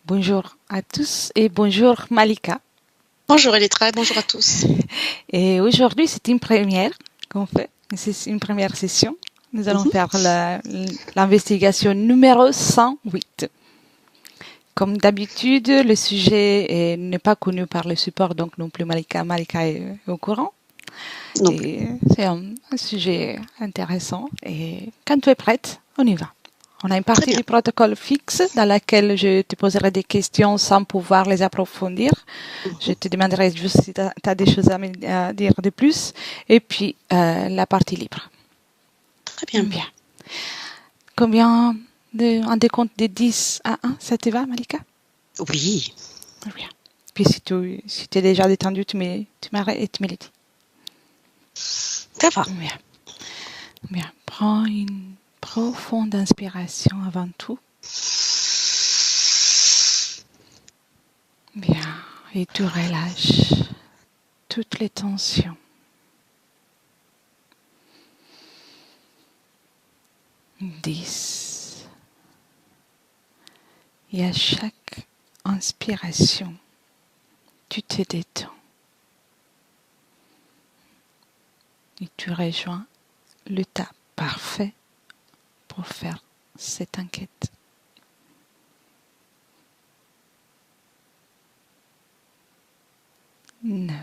Bonjour à tous et bonjour Malika. Bonjour Elitra, bonjour à tous. Et aujourd'hui, c'est une première qu'on fait. C'est une première session. Nous allons Mhm. faire l'investigation numéro 108. Comme d'habitude, le sujet n'est pas connu par le support, donc non plus Malika. Malika est au courant. Non plus. Et c'est un sujet intéressant. Et quand tu es prête, on y va. On a une Très partie bien. du protocole fixe dans laquelle je te poserai des questions sans pouvoir les approfondir. Je Mhm. te demanderai juste si tu as des choses à dire de plus. Et puis, la partie libre. Très bien. Bien. Combien un décompte de 10 à 1, ça te va, Malika? Oui, Bien. Puis si tu es déjà détendu, tu m'arrêtes et tu me le dis. ça va. Bien. Bien. Prends une profonde inspiration avant tout. Bien. Et tu relâches toutes les tensions. 10. Et à chaque inspiration, tu te détends. Et tu rejoins le tas parfait pour faire cette enquête. 9.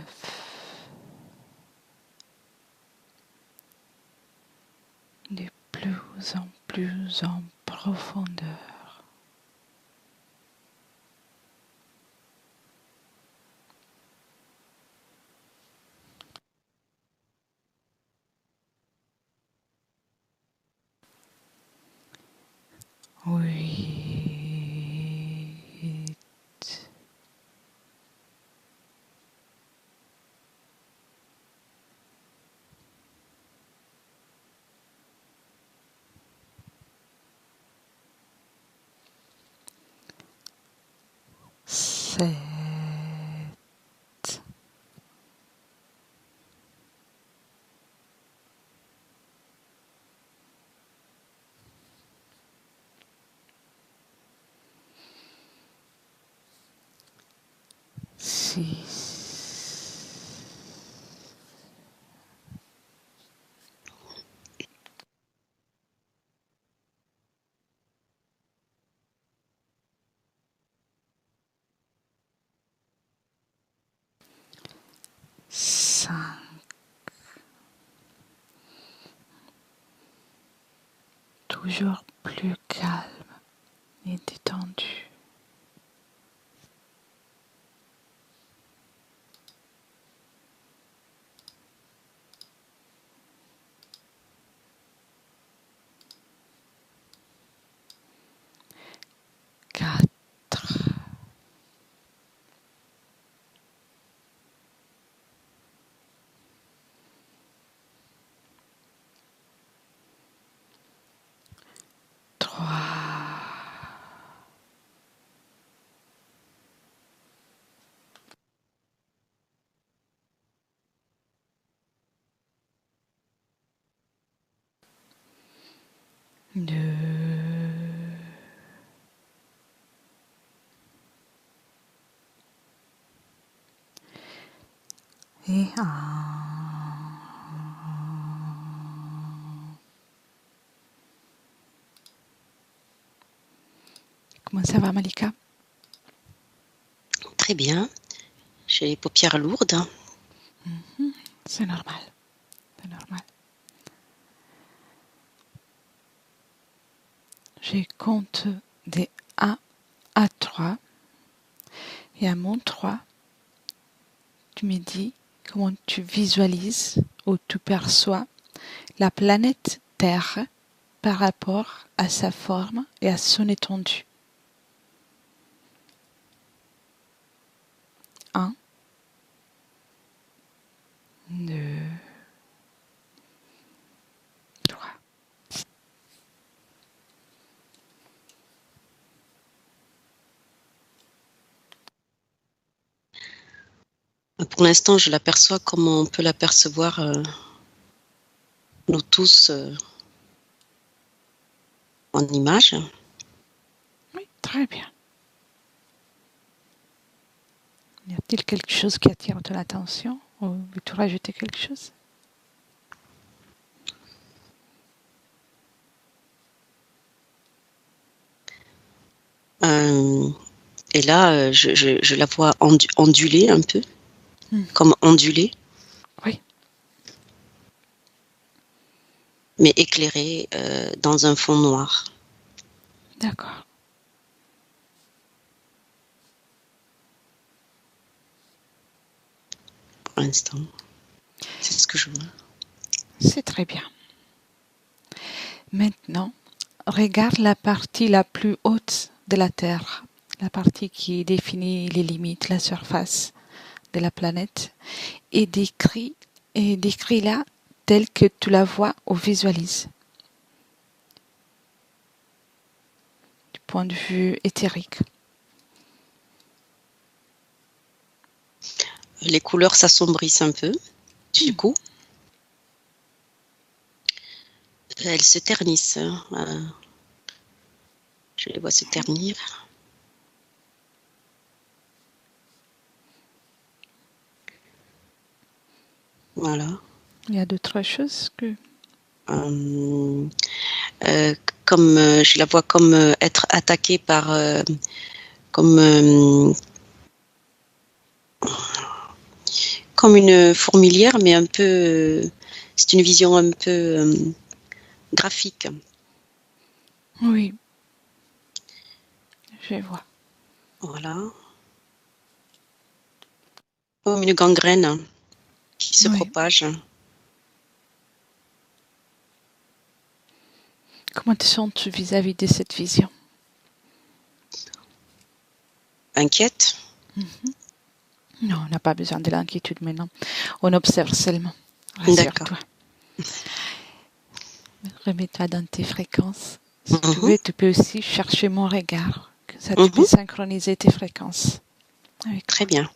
De plus en profondeur. 8. 7. 6. 5. Toujours plus calme et détendu. 4. 3. 2. Et 1. Comment ça va, Malika? Très bien. J'ai les paupières lourdes. C'est normal. C'est normal. Je compte de 1 à 3. Et à mon 3, tu me dis comment tu visualises ou tu perçois la planète Terre par rapport à sa forme et à son étendue. 1, 2, 3. Pour l'instant, je l'aperçois comme on peut l'apercevoir, nous tous, en image. Oui, très bien. Y a-t-il quelque chose qui attire ton attention ou veux-tu rajouter quelque chose? Et là, je la vois onduler un peu, comme ondulée, Oui, mais éclairée dans un fond noir. d'accord. Pour l'instant, c'est ce que je vois. C'est très bien. Maintenant, regarde la partie la plus haute de la Terre, la partie qui définit les limites, la surface de la planète, et décris-la telle que tu la vois ou visualises, du point de vue éthérique. Les couleurs s'assombrissent un peu, du coup. Elles se ternissent. Je les vois se ternir. Voilà. Il y a d'autres choses que... Euh, comme je la vois comme être attaquée par comme comme une fourmilière, mais un peu c'est une vision un peu graphique. Oui, je vois. Voilà. Comme une gangrène qui se Oui. propage. Comment te sens-tu vis-à-vis de cette vision? Inquiète. Non, on n'a pas besoin de l'inquiétude maintenant. On observe seulement. D'accord. Rassure-toi. Remets-toi dans tes fréquences. Si tu Mhm. veux, tu peux aussi chercher mon regard. Que ça te Mhm. peut synchroniser tes fréquences avec Très moi. bien.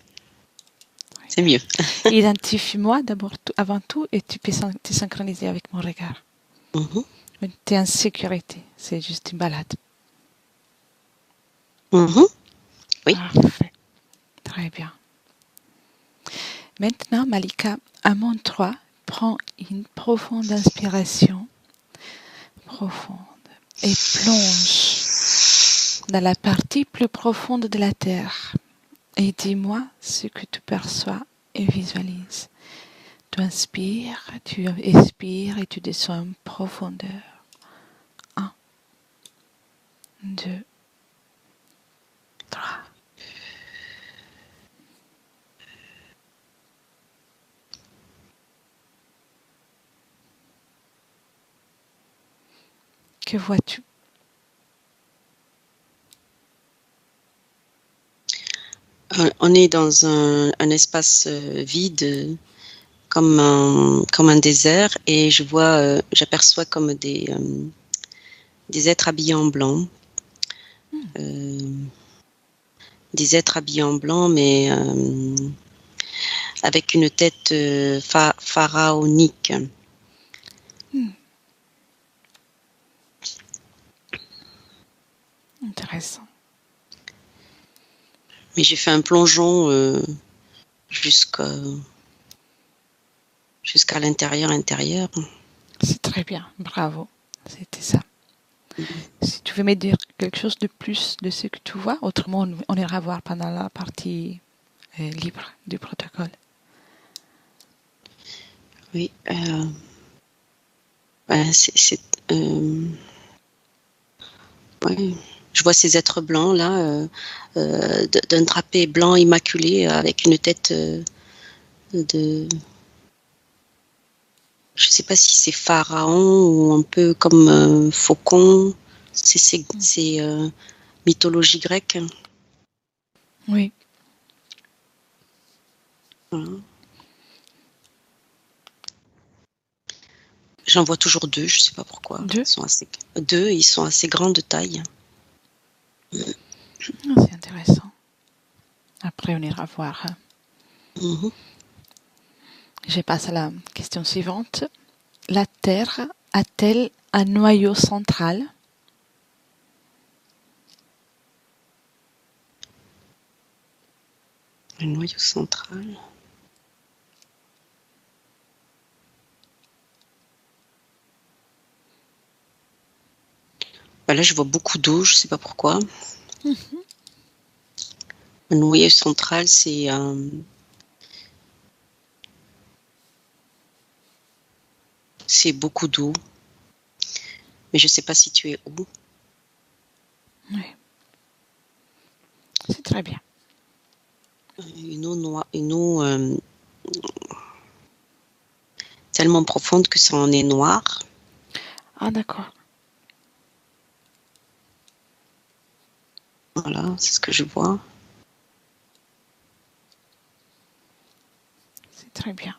C'est mieux. Identifie-moi d'abord, avant tout, et tu peux te synchroniser avec mon regard. Mhm. Tu es en sécurité. C'est juste une balade. Mhm. Oui. Parfait. Très bien. Maintenant, Malika, à mon 3, prends une profonde inspiration. Profonde. Et plonge dans la partie plus profonde de la Terre. Et dis-moi ce que tu perçois et visualises. Tu inspires, tu expires et tu descends en profondeur. 1, 2, 3. Que vois-tu? On est dans un espace vide, comme un désert, et j'aperçois comme des êtres habillés en blanc. Des êtres habillés en blanc, mais avec une tête pharaonique. Intéressant. Mais j'ai fait un plongeon jusqu'à intérieur. C'est très bien. Bravo. C'était ça. Si tu veux me dire quelque chose de plus de ce que tu vois, autrement on ira voir pendant la partie libre du protocole. Oui. Ben, ouais. Je vois ces êtres blancs là, d'un drapé blanc immaculé avec une tête de, je sais pas si c'est pharaon ou un peu comme un faucon. C'est mythologie grecque. Oui. Voilà. J'en vois toujours deux, je sais pas pourquoi. Deux. Ils sont assez grands de taille. C'est intéressant. Après, on ira voir. Mhm. Je passe à la question suivante. La Terre a-t-elle un noyau central? Le noyau central. Là, je vois beaucoup d'eau, je ne sais pas pourquoi. Le noyau central, c'est beaucoup d'eau. Mais je ne sais pas si tu es où. Oui. C'est très bien. Une eau tellement profonde que ça en est noir. Ah, d'accord. Voilà, c'est ce que je vois. C'est très bien.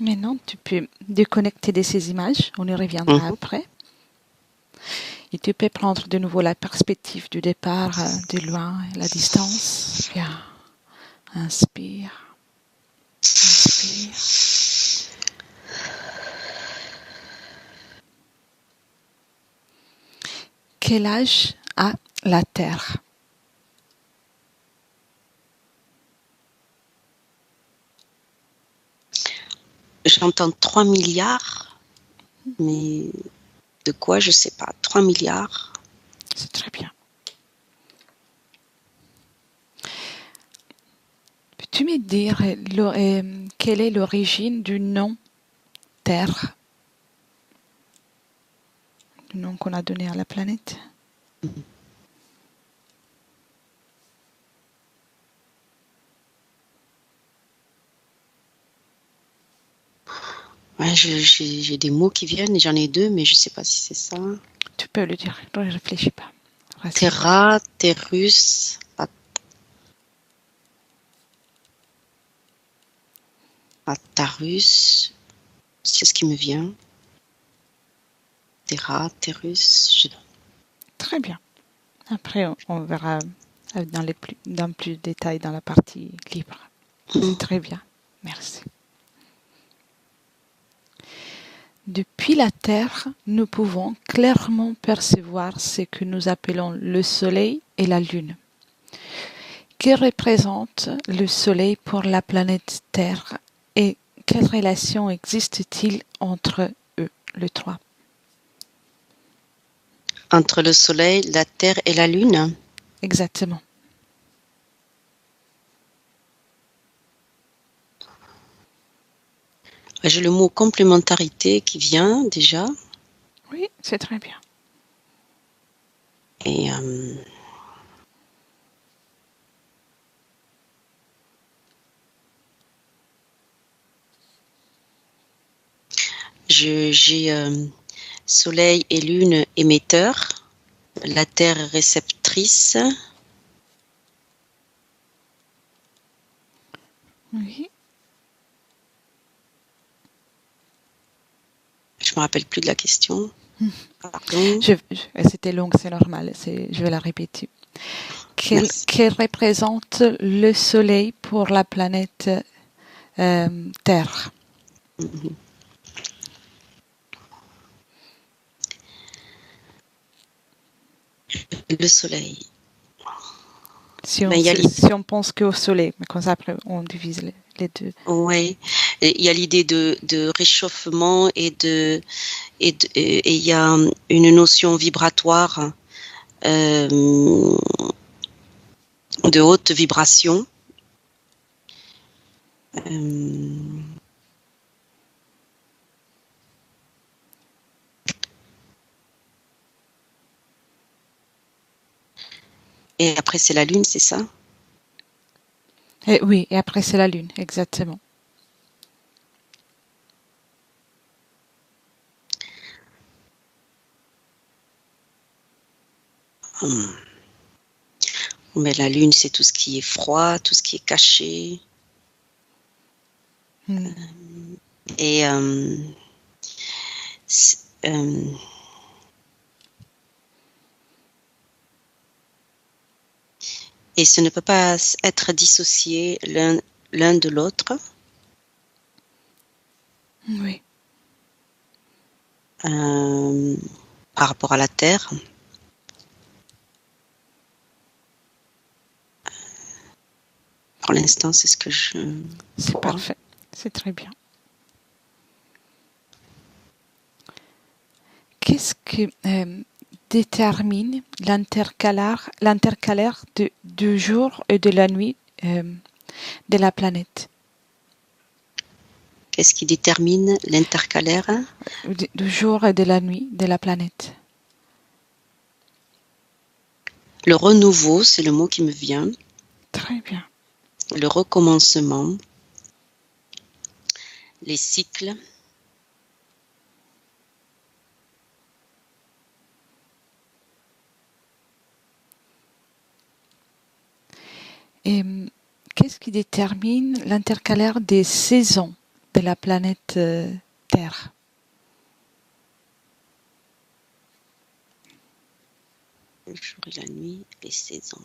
Maintenant, tu peux déconnecter de ces images. On y reviendra après. Et tu peux prendre de nouveau la perspective du départ, de loin, la distance. Bien. Inspire. Inspire. Quel âge a la Terre? J'entends 3 milliards, mais de quoi, je ne sais pas. 3 milliards. C'est très bien. Peux-tu me dire quelle est l'origine du nom Terre? Le nom qu'on a donné à la planète? Ouais, j'ai des mots qui viennent, j'en ai 2, mais je ne sais pas si c'est ça. Tu peux le dire, ne réfléchis pas. Terra, Terrus, Atarus, c'est ce qui me vient. Terra, Terrus. Très bien. Après, on verra dans plus de détails dans la partie libre. C'est très bien. Merci. Depuis la Terre, nous pouvons clairement percevoir ce que nous appelons le Soleil et la Lune. Que représente le Soleil pour la planète Terre et quelle relation existe-t-il entre eux, les trois? Entre le Soleil, la Terre et la Lune. Exactement. J'ai le mot complémentarité qui vient déjà. Oui, c'est très bien. Et j'ai Soleil et Lune émetteurs, la Terre réceptrice. Oui. Je me rappelle plus de la question. Pardon. C'était long, c'est normal. Je vais la répéter. Quel représente le Soleil pour la planète Terre? Le Soleil. Si on pense qu'au Soleil, mais comme ça après on divise les deux. Oui, il y a l'idée de réchauffement et il y a une notion vibratoire, de haute vibration. Et après c'est la Lune, c'est ça? Oui, et après c'est la Lune, exactement. Mais la Lune, c'est tout ce qui est froid, tout ce qui est caché. Et et ce ne peut pas être dissocié l'un de l'autre. Oui. Par rapport à la Terre. Pour l'instant, c'est ce que je C'est vois. parfait, c'est très bien. Qu'est-ce qui détermine l'intercalaire du jour et de la nuit de la planète? Qu'est-ce qui détermine l'intercalaire? Du jour et de la nuit de la planète. Le renouveau, c'est le mot qui me vient. Très bien. Le recommencement, les cycles, Et qu'est-ce qui détermine l'intercalaire des saisons de la planète Terre? le jour et la nuit, les saisons.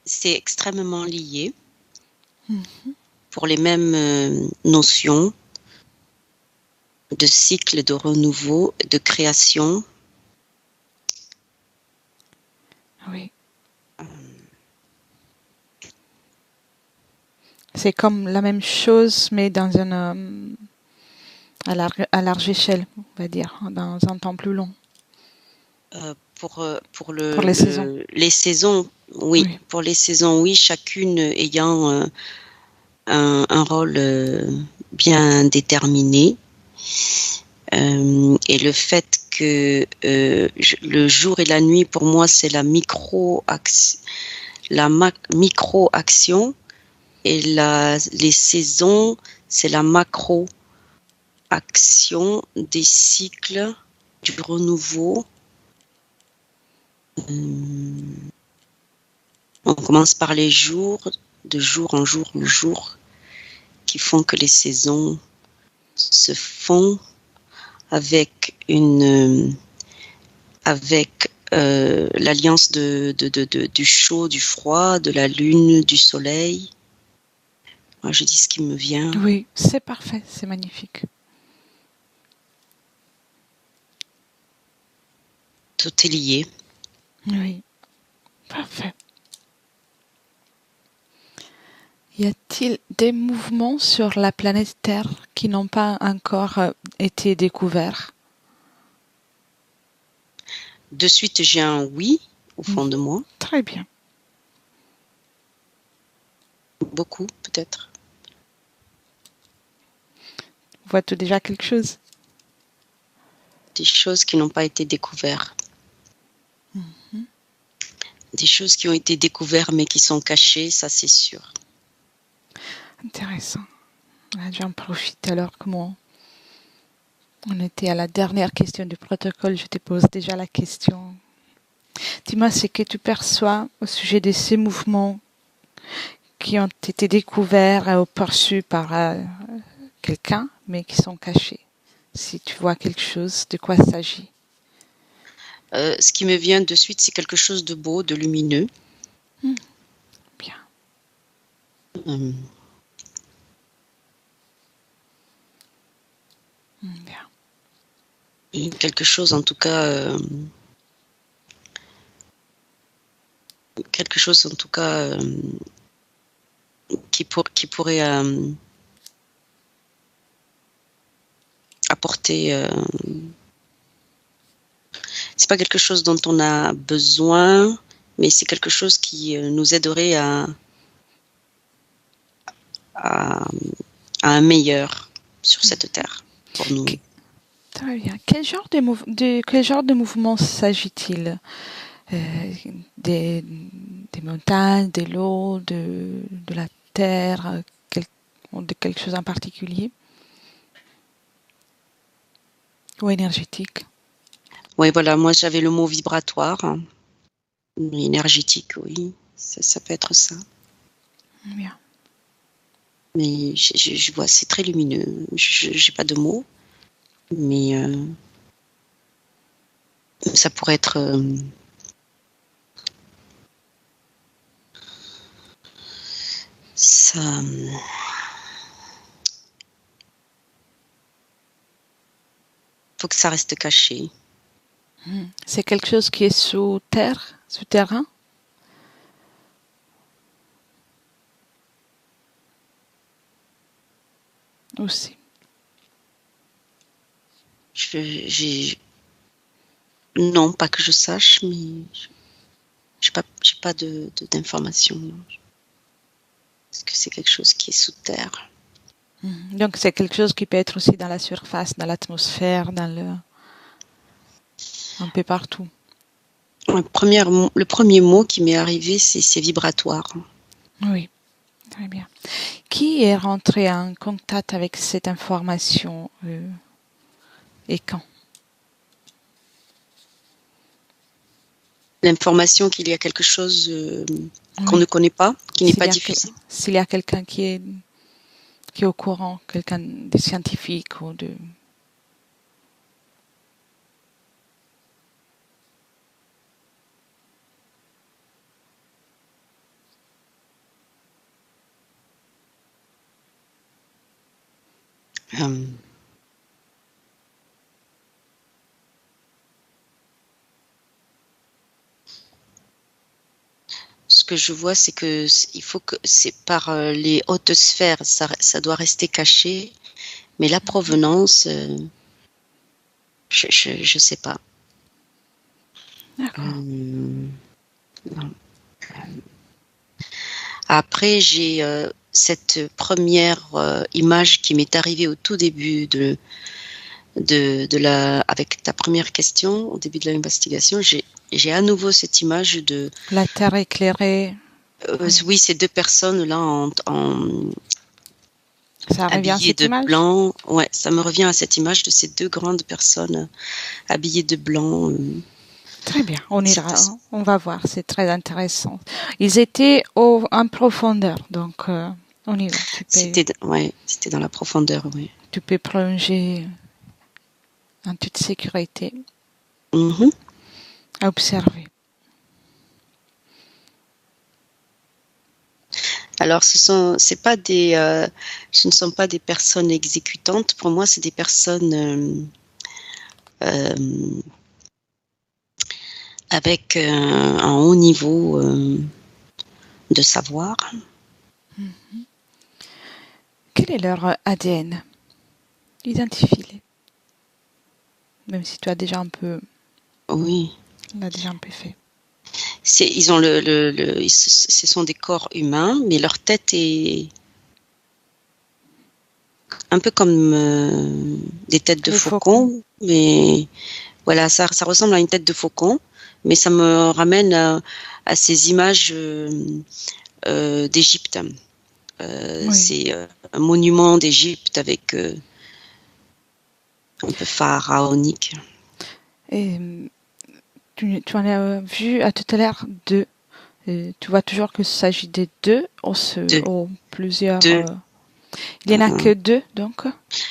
C'est extrêmement lié pour les mêmes notions de cycle, de renouveau, de création. Oui. C'est comme la même chose, mais dans une à large échelle, on va dire, dans un temps plus long. Pour les saisons. les saisons, oui. Oui. Pour les saisons, oui, chacune ayant un rôle bien déterminé. Et le fait que le jour et la nuit, pour moi, c'est la micro-action, et les saisons, c'est la macro-action des cycles du renouveau. On commence par les jours, de jour en jour en jour, qui font que les saisons se font avec l'alliance du chaud, du froid, de la lune, du soleil. Moi, je dis ce qui me vient. Oui, c'est parfait, c'est magnifique. Tout est lié. Oui, parfait. Y a-t-il des mouvements sur la planète Terre qui n'ont pas encore été découverts? De suite, j'ai un oui au fond de moi. Très bien. Beaucoup, peut-être. Vois-tu déjà quelque chose? Des choses qui n'ont pas été découvertes. Des choses qui ont été découvertes mais qui sont cachées, ça c'est sûr. Intéressant. J'en profite alors comment on était à la dernière question du protocole. Je te pose déjà la question. Dis-moi ce que tu perçois au sujet de ces mouvements qui ont été découverts ou perçus par quelqu'un, mais qui sont cachés. Si tu vois quelque chose, de quoi il s'agit? Ce qui me vient de suite, c'est quelque chose de beau, de lumineux. Bien. Bien. Et quelque chose, en tout cas, qui pourrait apporter. C'est pas quelque chose dont on a besoin, mais c'est quelque chose qui nous aiderait à un meilleur sur cette terre pour nous. Très bien. Quel genre de mouvement s'agit-il? Des montagnes, de l'eau, de la terre, de quelque chose en particulier? Ou énergétique? Oui, voilà, moi j'avais le mot vibratoire, énergétique, oui, ça peut être ça. Bien. Mais je vois, c'est très lumineux. Je n'ai pas de mots, mais ça pourrait être ça. Faut que ça reste caché. C'est quelque chose qui est sous terre, souterrain? aussi. Non, pas que je sache, mais j'ai pas d'informations. Est-ce que c'est quelque chose qui est sous terre? Donc c'est quelque chose qui peut être aussi dans la surface, dans l'atmosphère, un peu partout. Le premier mot qui m'est arrivé, c'est vibratoire. Oui, très bien. Qui est rentré en contact avec cette information et quand? L'information qu'il y a quelque chose qu'on ne connaît pas, qui n'est pas diffusé. S'il y a quelqu'un qui est au courant, quelqu'un de scientifique ou de... Ce que je vois, c'est que il faut que c'est par les hautes sphères, ça doit rester caché, mais la provenance, je sais pas. D'accord. Après, j'ai cette première image qui m'est arrivée au tout début avec ta première question, au début de l'investigation, j'ai à nouveau cette image de la Terre éclairée. oui, ces deux personnes là ça revient à cette image blanc. Ouais, ça me revient à cette image de ces deux grandes personnes habillées de blanc. Très bien, on ira, on va voir, c'est très intéressant. Ils étaient en profondeur, donc on y va. C'était dans la profondeur, oui. Tu peux plonger en toute sécurité, à observer. Alors, ce ne sont pas des personnes exécutantes. Pour moi, c'est des personnes avec un haut niveau de savoir. Quel est leur ADN? Identifie-les. Même si tu as déjà un peu... Oui. On l'a déjà un peu fait. Ils ont ce sont des corps humains, mais leur tête est un peu comme des têtes de faucon. Mais voilà, ça ressemble à une tête de faucon, mais ça me ramène à ces images d'Égypte. Oui. C'est un monument d'Égypte avec un peu pharaonique. Et tu en as vu à tout à l'heure deux. Tu vois toujours qu'il s'agit des deux ou plusieurs. Deux. Il n'y en a que deux, donc.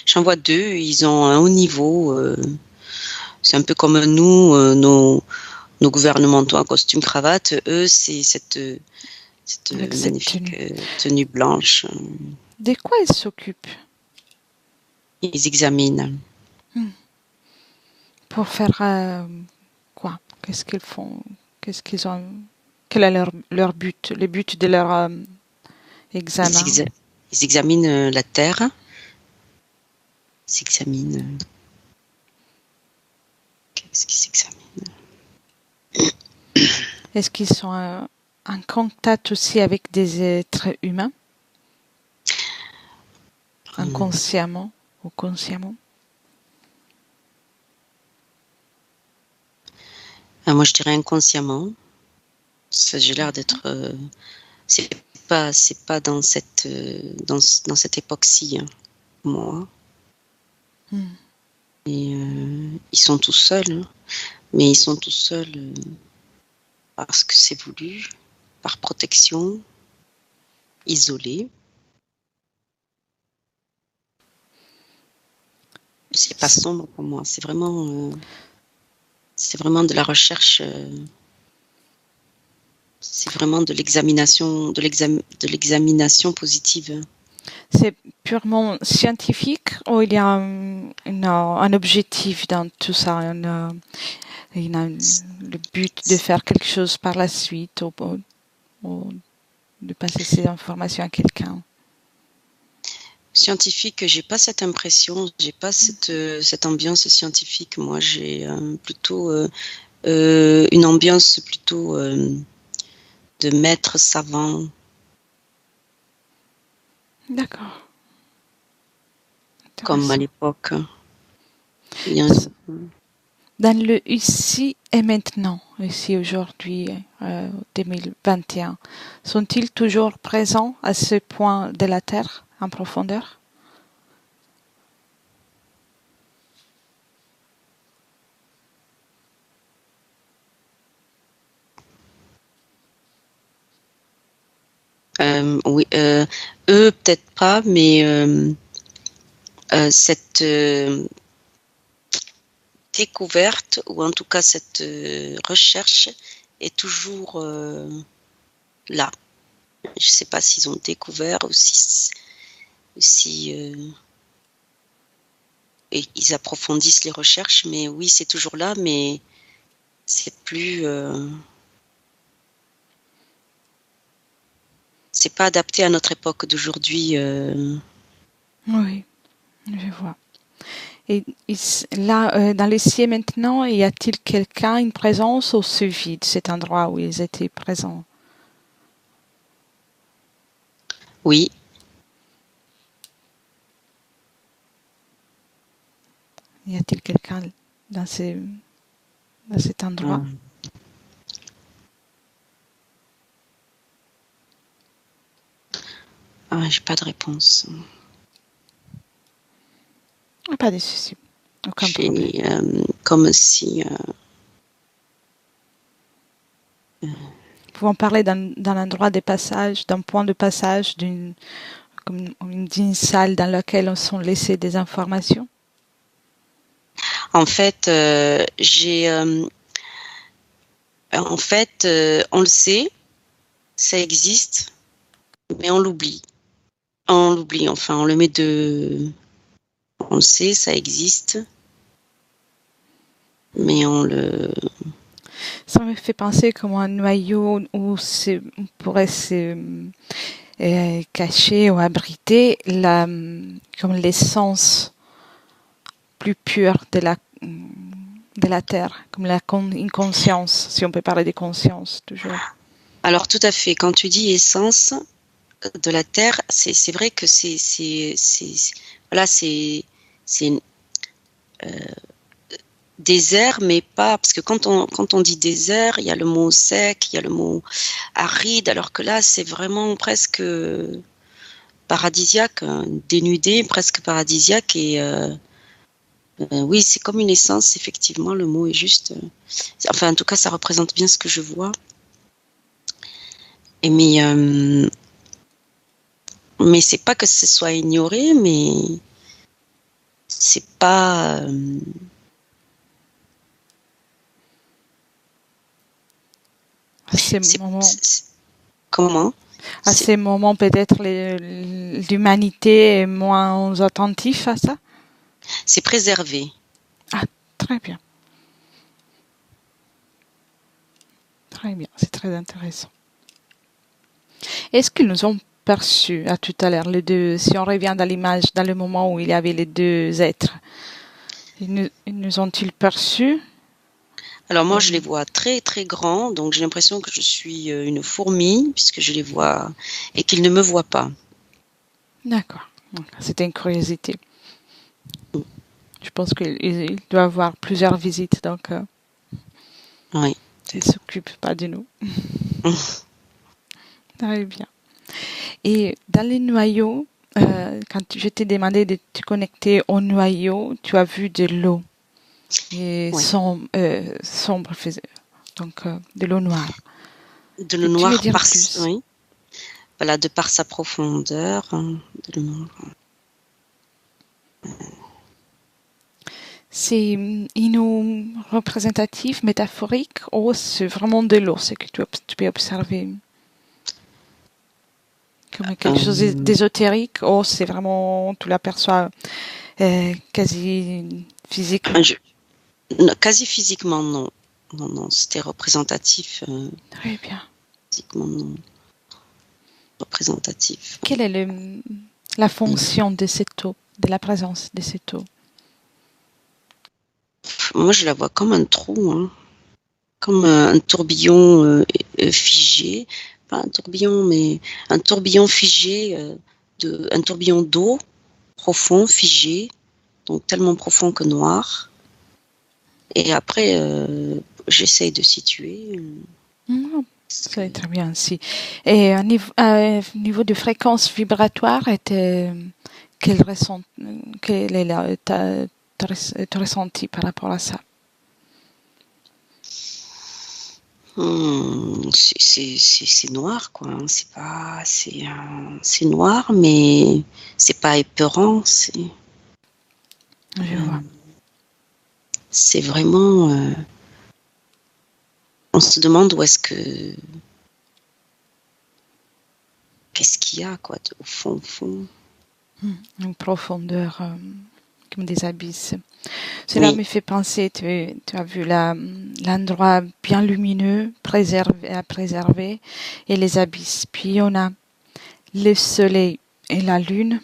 J'en vois deux. Ils ont un haut niveau. C'est un peu comme nous, nos gouvernementaux en costume cravate. Eux, c'est cette magnifique tenue blanche. De quoi ils s'occupent? Ils examinent. Pour faire quoi? Qu'est-ce qu'ils font? Qu'est-ce qu'ils ont? Quel est leur but? Le but de leur examen? Ils examinent la terre. Ils examinent. Qu'est-ce qu'ils s'examinent? Est-ce qu'ils sont en contact aussi avec des êtres humains? Inconsciemment ou consciemment? Moi, je dirais inconsciemment. J'ai l'air d'être. C'est pas dans cette époque-ci, hein, moi. Et ils sont tout seuls, hein. Mais ils sont tout seuls parce que c'est voulu, par protection, isolés. C'est pas sombre pour moi. C'est vraiment de la recherche. C'est vraiment de l'examination positive. C'est purement scientifique ou il y a un objectif dans tout ça? Il a le but de faire quelque chose par la suite ou de passer ces informations à quelqu'un? Scientifique, j'ai pas cette impression, j'ai pas cette ambiance scientifique. Moi, j'ai plutôt une ambiance plutôt de maître savant. D'accord. Comme à Intéressant. l'époque. Il y a Dans le ici et maintenant, ici aujourd'hui, 2021, sont-ils toujours présents à ce point de la Terre en profondeur? oui, eux peut-être pas, mais cette découverte, ou en tout cas cette recherche, est toujours là. Je ne sais pas s'ils ont découvert ou si ils approfondissent les recherches, mais oui, c'est toujours là, mais c'est plus... c'est pas adapté à notre époque d'aujourd'hui. Oui, je vois. Et là, dans l'ici et maintenant, y a-t-il quelqu'un, une présence ou ce vide, cet endroit où ils étaient présents? Oui. Y a-t-il quelqu'un dans cet endroit? J'ai pas de réponse. Pas de souci. Aucun problème. Comme si... Pouvons parler d'un endroit de passage, d'un point de passage, d'une salle dans laquelle sont laissées des informations? En fait, on le sait, ça existe, mais on l'oublie. On l'oublie, enfin, on le met de... On le sait, ça existe, mais on le... Ça me fait penser comme un noyau où on pourrait se cacher ou abriter comme l'essence plus pure de la Terre, comme une conscience, si on peut parler de conscience toujours. Alors, tout à fait, quand tu dis essence de la Terre, c'est vrai que voilà, c'est désert, mais pas... Parce que quand on dit désert, il y a le mot sec, il y a le mot aride, alors que là, c'est vraiment presque paradisiaque, dénudé, presque paradisiaque. Et oui, c'est comme une essence, effectivement, le mot est juste... enfin, en tout cas, ça représente bien ce que je vois. Et mais c'est pas que ce soit ignoré, mais c'est pas... comment? À ces moments, peut-être l'humanité est moins attentive à ça? C'est préservé. Ah, très bien. Très bien, c'est très intéressant. Est-ce qu'ils nous ont perçus à tout à l'heure, les deux, si on revient dans l'image, dans le moment où il y avait les deux êtres, ils nous ont-ils perçus? Alors moi, je les vois très très grands, donc j'ai l'impression que je suis une fourmi, puisque je les vois, et qu'ils ne me voient pas. D'accord, c'était une curiosité. Je pense qu'il doit avoir plusieurs visites, donc oui. il ne s'occupe pas de nous. Très bien. Et dans les noyaux, quand je t'ai demandé de te connecter au noyau, tu as vu de l'eau et sombre, donc de l'eau noire. De l'eau noire oui. Voilà, de par sa profondeur. De l'eau noire. C'est une représentatif, métaphorique, ou c'est vraiment de l'eau, ce que tu peux observer? Comme quelque chose d'ésotérique, ou c'est vraiment, tu l'aperçois quasi physiquement? Quasi physiquement, non. Non, c'était représentatif. Très bien. Physiquement, non. Représentatif. Quel est la fonction de cette eau, de la présence de cette eau? Moi, je la vois comme un trou, hein. Comme un tourbillon figé. Pas un tourbillon, mais un tourbillon figé, un tourbillon d'eau profond, figé, donc tellement profond que noir. Et après, j'essaye de situer. C'est très bien aussi. Et au niveau de fréquence vibratoire, quel est ton ressenti par rapport à ça? C'est noir, quoi. Hein. C'est noir, mais c'est pas épeurant. Je vois. C'est vraiment. On se demande où est-ce que. Qu'est-ce qu'il y a, quoi, au fond. Une profondeur comme des abysses. Cela me fait penser, tu as vu l'endroit bien lumineux à préserver et les abysses. Puis on a le soleil et la lune.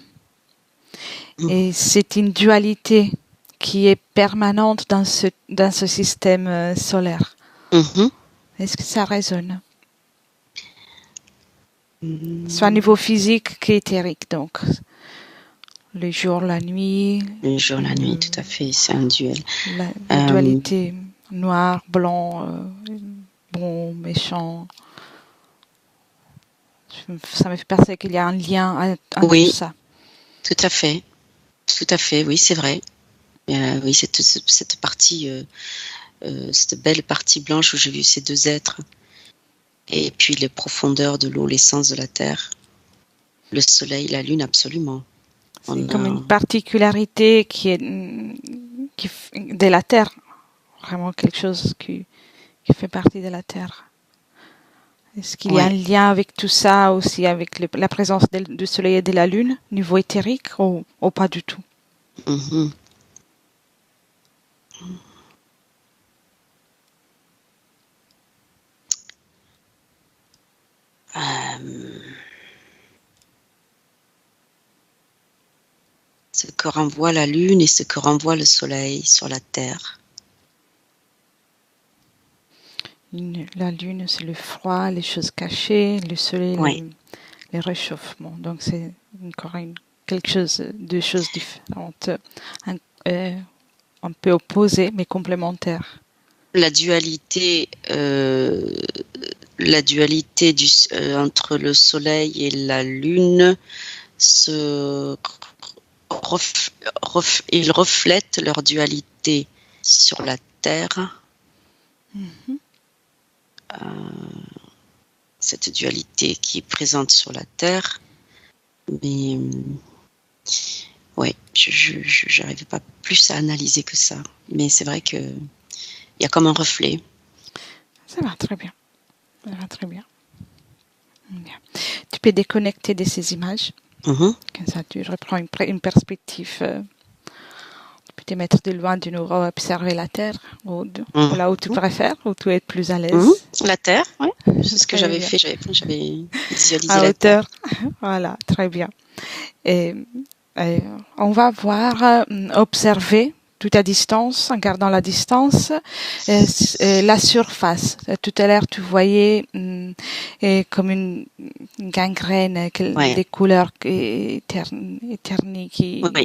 Et c'est une dualité qui est permanente dans ce système solaire. Est-ce que ça résonne? Soit au niveau physique qu'éthérique, donc. Le jour, la nuit. Le jour, la nuit, tout à fait, c'est un duel. La dualité noir, blanc, bon, méchant. Ça me fait penser qu'il y a un lien entre ça. Tout à fait, oui, c'est vrai. Oui, cette partie, cette belle partie blanche où j'ai vu ces deux êtres. Et puis les profondeurs de l'eau, l'essence de la terre, le soleil, la lune, absolument. C'est comme une particularité qui est de la terre, vraiment quelque chose qui fait partie de la terre. Est-ce qu'il y a un lien avec tout ça aussi, avec la présence du soleil et de la lune, niveau éthérique, ou pas du tout? Ce que renvoie la lune et ce que renvoie le soleil sur la terre. La lune, c'est le froid, les choses cachées, le soleil, le réchauffement. Donc, c'est encore quelque chose de choses différentes, un peu opposées, mais complémentaires. La dualité entre le soleil et la lune ils reflètent leur dualité sur la terre. Cette dualité qui est présente sur la terre, mais je n'arrive pas plus à analyser que ça. Mais c'est vrai que il y a comme un reflet. Ça va très bien. Bien. Tu peux déconnecter de ces images. Comme ça, tu reprends une perspective. Tu peux te mettre de loin de nous observer la Terre, ou là où tu préfères, où tu es plus à l'aise. La Terre, oui. C'est ce que j'avais fait. J'avais visualisé à la hauteur. Terre. Voilà, très bien. Et on va voir, observer tout à distance, en gardant la distance, la surface. Tout à l'heure, tu voyais comme une gangrène, des couleurs éternies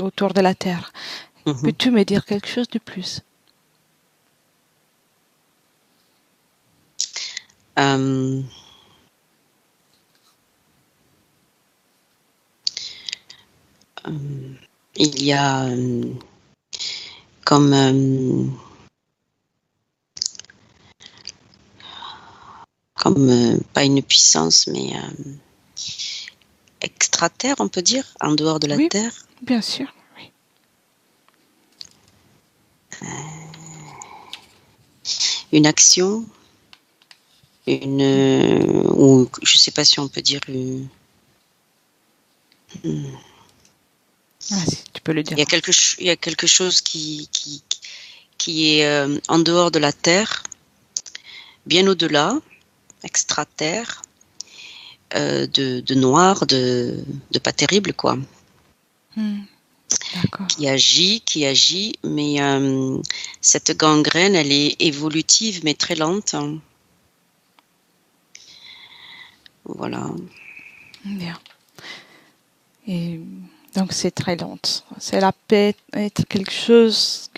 autour de la Terre. Peux-tu me dire quelque chose de plus? Il y a comme pas une puissance, mais extraterre, on peut dire, en dehors de la Terre. Bien sûr, oui. Une action, ou je ne sais pas si on peut dire si tu peux le dire. Il y a quelque chose qui est en dehors de la Terre, bien au-delà, extraterre, de noir, de pas terrible, quoi. D'accord. qui agit, mais cette gangrène, elle est évolutive, mais très lente. Voilà. Bien. Et donc c'est très lente. Cela peut être quelque chose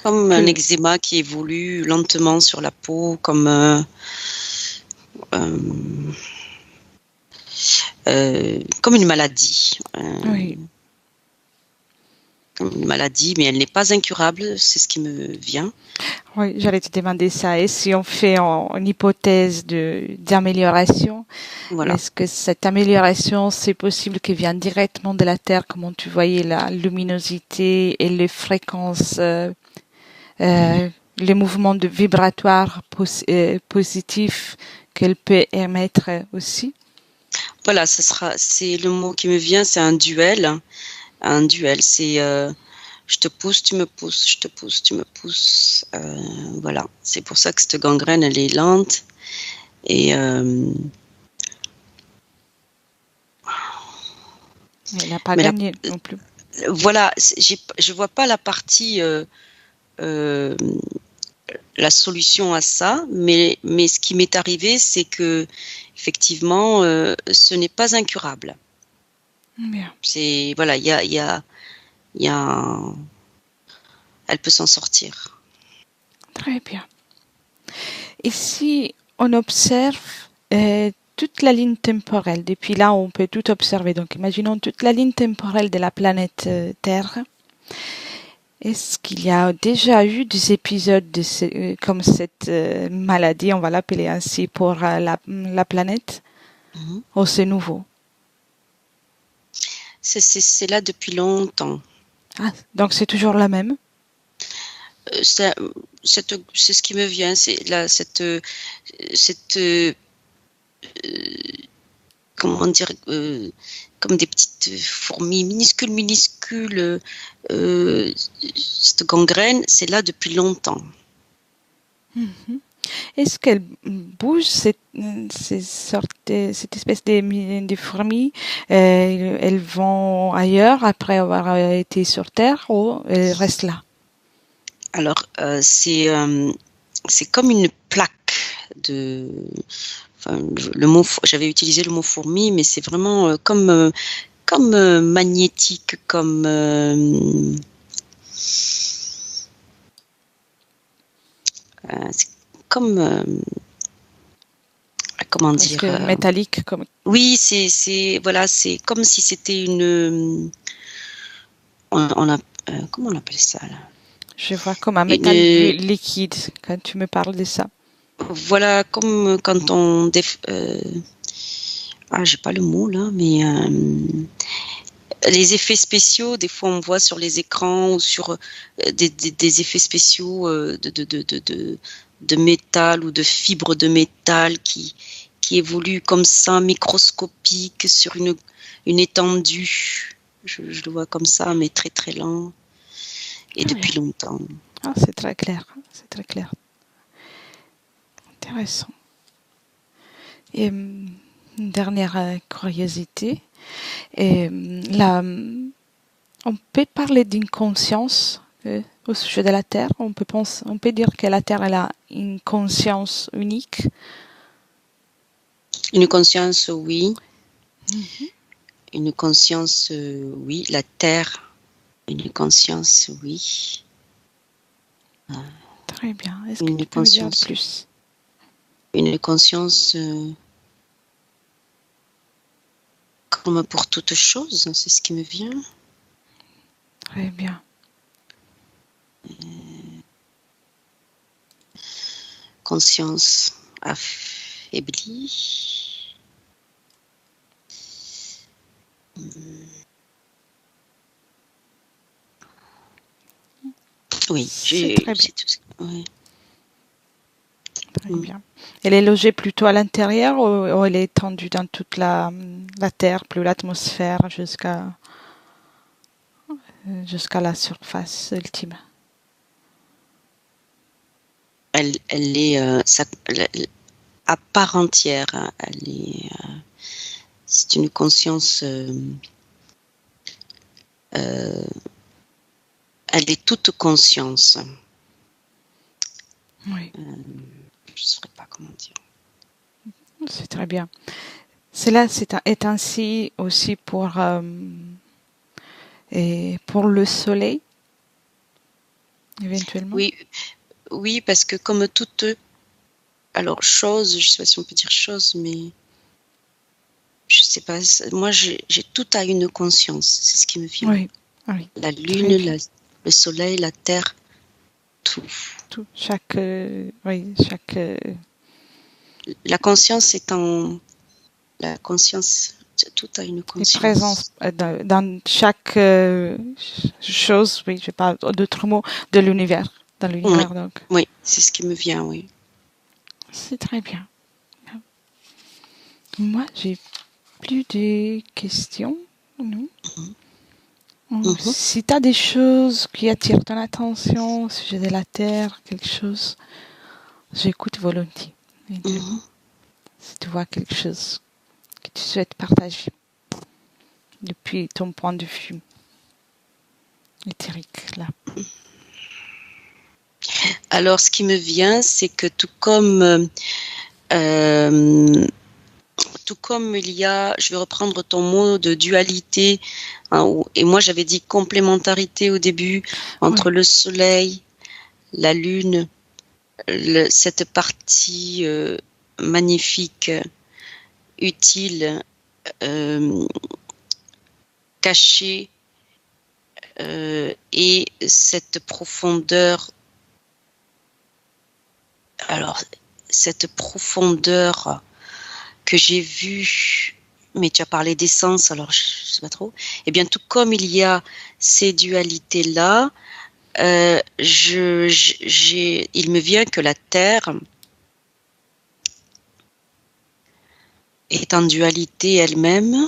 Comme un eczéma qui évolue lentement sur la peau, comme une maladie. Oui. Comme une maladie, mais elle n'est pas incurable, c'est ce qui me vient. Oui, j'allais te demander ça. Et si on fait une hypothèse d'amélioration, Voilà. est-ce que cette amélioration, c'est possible qu'elle vienne directement de la Terre, comme tu voyais la luminosité et les fréquences, les mouvements de vibratoires positifs qu'elle peut émettre aussi? Voilà, c'est le mot qui me vient, c'est un duel. Un duel, c'est je te pousse, tu me pousses, je te pousse, tu me pousses. Voilà, c'est pour ça que cette gangrène, elle est lente. Et Elle n'a pas gagné non plus. Voilà, je vois pas la partie, la solution à ça, mais ce qui m'est arrivé, c'est que effectivement, ce n'est pas incurable. Bien. C'est voilà, il y a elle peut s'en sortir. Très bien. Et si on observe toute la ligne temporelle, depuis là on peut tout observer, donc imaginons toute la ligne temporelle de la planète Terre, est-ce qu'il y a déjà eu des épisodes comme cette maladie, on va l'appeler ainsi, pour la planète, ou c'est nouveau? C'est là depuis longtemps. Ah, donc c'est toujours la même? C'est ce qui me vient, c'est là, comment dire, comme des petites fourmis minuscules, cette gangrène, c'est là depuis longtemps. Est-ce qu'elle bouge, cette espèce de fourmis, elles vont ailleurs après avoir été sur Terre ou elles restent là? Alors, c'est comme une plaque le mot, j'avais utilisé le mot fourmi, mais c'est vraiment comme magnétique, comme c'est comme comment Parce dire, que métallique comme. oui, voilà, c'est comme si c'était on a comment on appelle ça là? Je vois comme un métal liquide quand tu me parles de ça. Voilà, comme quand j'ai pas le mot là, mais les effets spéciaux, des fois on voit sur les écrans ou sur des effets spéciaux de métal ou de fibres de métal qui évoluent comme ça, microscopiques sur une étendue. Je le vois comme ça, mais très très lent et depuis longtemps. Ah, c'est très clair, c'est très clair. Intéressant. Et une dernière curiosité. Et là, on peut parler d'une conscience au sujet de la Terre. On peut dire que la Terre elle a une conscience unique. Une conscience, oui. Une conscience, oui. La Terre, une conscience, oui. Très bien. Est-ce que tu peux me dire plus? Une conscience comme pour toute chose, c'est ce qui me vient. Très bien. Conscience affaiblie. Oui, c'est très bien. Oui. Très bien. Elle est logée plutôt à l'intérieur ou elle est étendue dans toute la Terre, plus l'atmosphère, jusqu'à la surface ultime? Elle est à part entière. C'est une conscience elle est toute conscience. Oui. Je ne saurais pas comment dire. C'est très bien. Cela est ainsi aussi pour le soleil, éventuellement. Oui, parce que comme toute, alors chose, je ne sais pas si on peut dire chose, mais je sais pas. Moi, j'ai tout à une conscience. C'est ce qui me vient. Oui. La lune, le soleil, la terre, tout. Chaque. La conscience étant la conscience, tout a une conscience. Présence dans chaque chose. Oui, je parle d'autres mots de l'univers. Dans l'univers, donc. Oui, c'est ce qui me vient. Oui. C'est très bien. Moi, j'ai plus de questions. Non. Si tu as des choses qui attirent ton attention au sujet de la Terre, quelque chose, j'écoute volontiers. Si tu vois quelque chose que tu souhaites partager depuis ton point de vue éthérique, là. Alors, ce qui me vient, c'est que tout comme il y a, je vais reprendre ton mot de dualité, hein, et moi j'avais dit complémentarité au début, entre le soleil, la lune, cette partie magnifique, utile, cachée, et cette profondeur. Alors, cette profondeur que j'ai vue, mais tu as parlé d'essence, alors je ne sais pas trop. Eh bien, tout comme il y a ces dualités-là, il me vient que la Terre est en dualité elle-même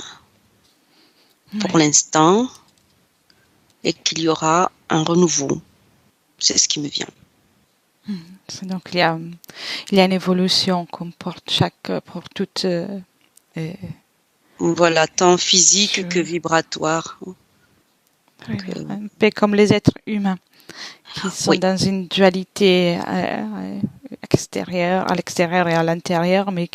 pour l'instant et qu'il y aura un renouveau. C'est ce qui me vient. Donc il y a une évolution comme pour toute. Voilà, tant physique que vibratoire. Un peu comme les êtres humains qui sont dans une dualité extérieure, à l'extérieur et à l'intérieur, mais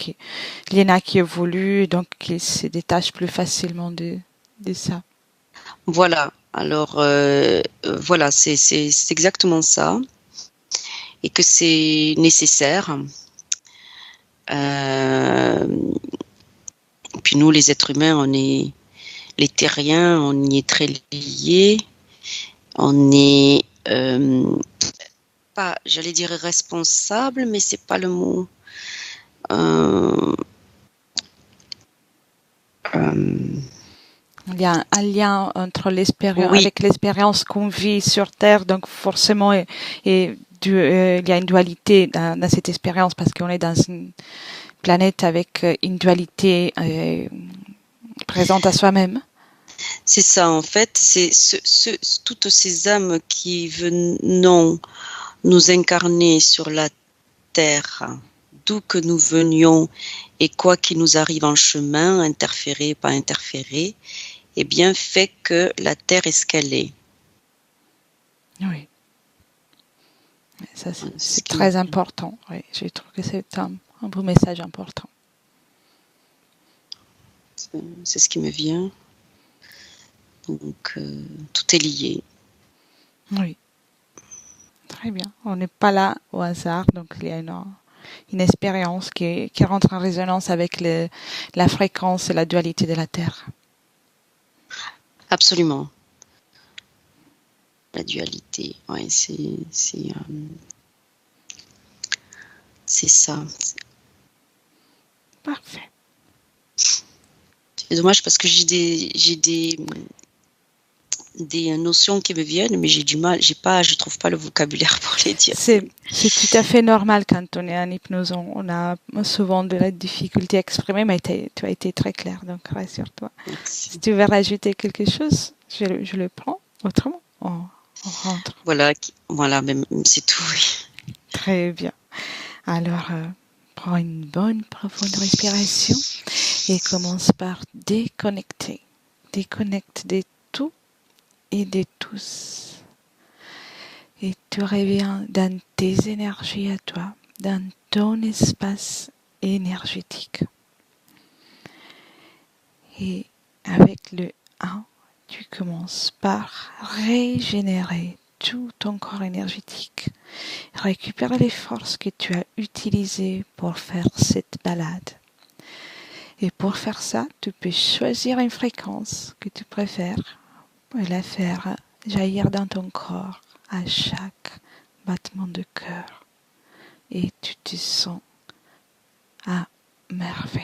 il y en a qui évoluent, donc qui se détachent plus facilement de ça. Voilà, alors voilà, c'est exactement ça, et que c'est nécessaire. Puis nous, les êtres humains, les terriens, on y est très liés. On est pas, j'allais dire responsable, mais c'est pas le mot. Il y a un lien entre avec l'expérience qu'on vit sur Terre, donc forcément, il y a une dualité dans cette expérience parce qu'on est dans une planète avec une dualité présente à soi-même. C'est ça, en fait, c'est toutes ces âmes qui venons nous incarner sur la Terre, d'où que nous venions et quoi qui nous arrive en chemin, interférer, pas interférer, eh bien, fait que la Terre est ce qu'elle est. Oui. Ça, c'est très important. Oui, je trouve que c'est un beau message important. C'est ce qui me vient. Donc, tout est lié. Oui. Très bien. On n'est pas là au hasard, donc il y a une expérience qui rentre en résonance avec la fréquence et la dualité de la Terre. Absolument. La dualité, ouais, c'est ça. Parfait. C'est dommage parce que j'ai des notions qui me viennent, mais j'ai du mal, je trouve pas le vocabulaire pour les dire. C'est tout à fait normal quand on est en hypnose. On a souvent de la difficulté à exprimer, mais tu as été très clair, donc rassure-toi. Merci. Si tu veux rajouter quelque chose, je le prends. Autrement, on rentre. Voilà, c'est tout. Oui. Très bien. Alors, prends une bonne profonde respiration et commence par déconnecter. Déconnecte de tout et de tous. Et tu reviens dans tes énergies à toi, dans ton espace énergétique. Et avec le 1, tu commences par régénérer tout ton corps énergétique. Récupère les forces que tu as utilisées pour faire cette balade. Et pour faire ça, tu peux choisir une fréquence que tu préfères et la faire jaillir dans ton corps à chaque battement de cœur. Et tu te sens à merveille.